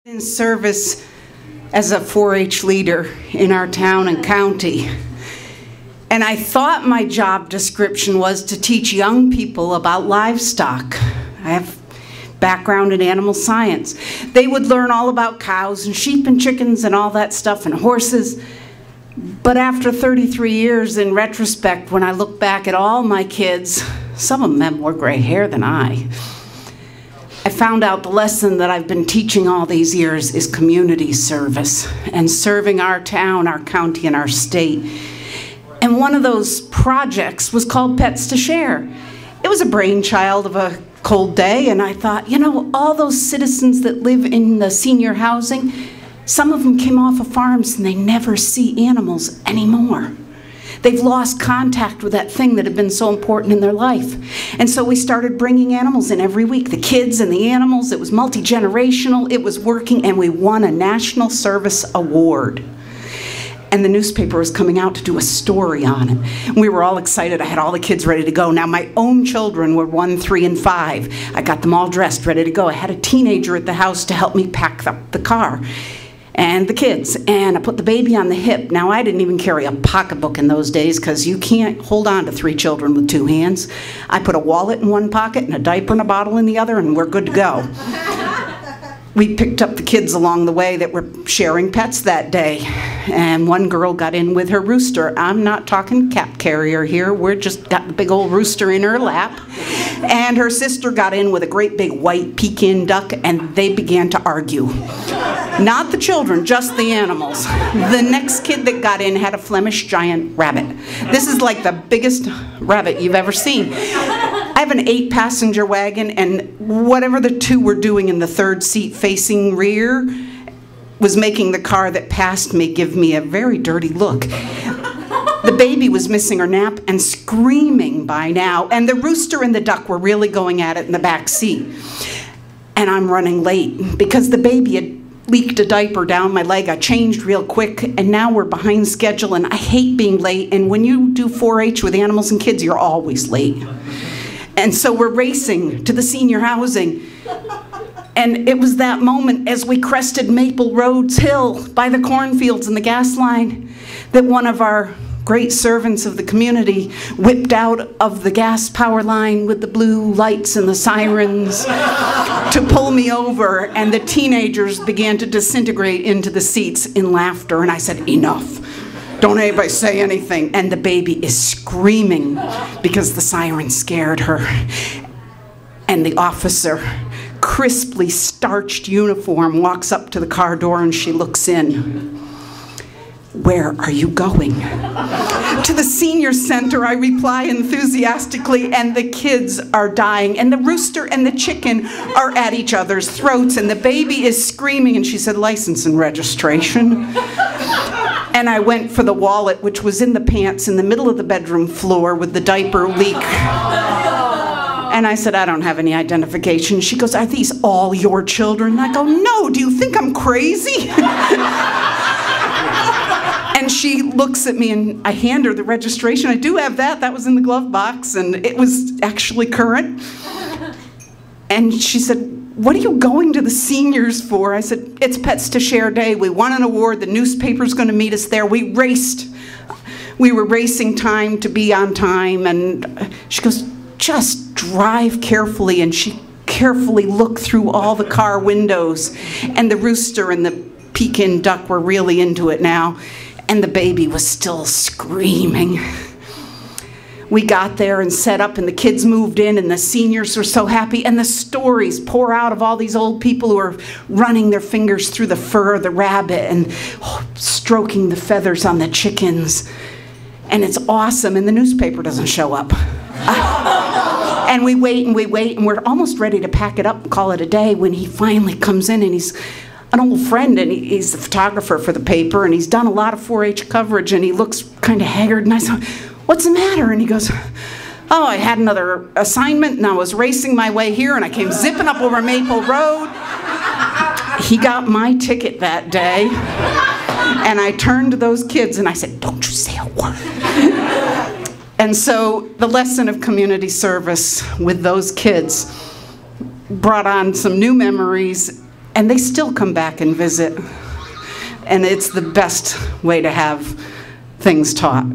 In service as a 4-H leader in our town and county. And I thought my job description was to teach young people about livestock. I have background in animal science. They would learn all about cows and sheep and chickens and all that stuff and horses. But after 33 years, in retrospect, when I look back at all my kids, some of them have more gray hair than I found out the lesson that I've been teaching all these years is community service and serving our town, our county, and our state. And one of those projects was called Pets to Share. It was a brainchild of a cold day, and I thought, you know, all those citizens that live in the senior housing, some of them came off of farms and they never see animals anymore. They've lost contact with that thing that had been so important in their life. And so we started bringing animals in every week, the kids and the animals. It was multi-generational, it was working, and we won a National Service Award. And the newspaper was coming out to do a story on it. And we were all excited. I had all the kids ready to go. Now my own children were 1, 3, and 5. I got them all dressed, ready to go. I had a teenager at the house to help me pack up the car. And the kids, and I put the baby on the hip. Now, I didn't even carry a pocketbook in those days because you can't hold on to 3 children with 2 hands. I put a wallet in one pocket and a diaper and a bottle in the other, and we're good to go. We picked up the kids along the way that were sharing pets that day, and one girl got in with her rooster. I'm not talking cat carrier here, we're just got the big old rooster in her lap. And her sister got in with a great big white Pekin duck, and they began to argue. Not the children, just the animals. The next kid that got in had a Flemish giant rabbit. This is like the biggest rabbit you've ever seen. I have an 8-passenger wagon, and whatever the 2 were doing in the 3rd seat facing rear was making the car that passed me give me a very dirty look. The baby was missing her nap and screaming by now, and the rooster and the duck were really going at it in the back seat. And I'm running late because the baby had leaked a diaper down my leg. I changed real quick, and now we're behind schedule, and I hate being late. And when you do 4-H with animals and kids, you're always late. And so we're racing to the senior housing. And it was that moment as we crested Maple Road's hill by the cornfields and the gas line that one of our great servants of the community whipped out of the gas power line with the blue lights and the sirens to pull me over, and the teenagers began to disintegrate into the seats in laughter, and I said, enough. Don't anybody say anything. And the baby is screaming because the siren scared her. And the officer, crisply starched uniform, walks up to the car door and she looks in. Where are you going? To the senior center, I reply enthusiastically, and the kids are dying, and the rooster and the chicken are at each other's throats, and the baby is screaming, and she said, license and registration. And I went for the wallet, which was in the pants in the middle of the bedroom floor with the diaper leak. And I said, I don't have any identification. She goes, are these all your children? And I go, no, do you think I'm crazy? And she looks at me, and I hand her the registration. I do have that. That was in the glove box, and it was actually current. And she said, what are you going to the seniors for? I said, it's Pets to Share Day. We won an award. The newspaper's going to meet us there. We raced. We were racing time to be on time. And she goes, just drive carefully. And she carefully looked through all the car windows. And the rooster and the Pekin duck were really into it now. And the baby was still screaming. We got there and set up, and the kids moved in, and the seniors were so happy, and the stories pour out of all these old people who are running their fingers through the fur of the rabbit and stroking the feathers on the chickens. And it's awesome, and the newspaper doesn't show up. And we wait, and we're almost ready to pack it up and call it a day when he finally comes in, and he's an old friend, and he's the photographer for the paper, and he's done a lot of 4-H coverage, and he looks kind of haggard, and I said, what's the matter? And he goes, oh, I had another assignment, and I was racing my way here, and I came zipping up over Maple Road. He got my ticket that day, and I turned to those kids, and I said, don't you say a word. And so the lesson of community service with those kids brought on some new memories And they still come back and visit. And it's the best way to have things taught.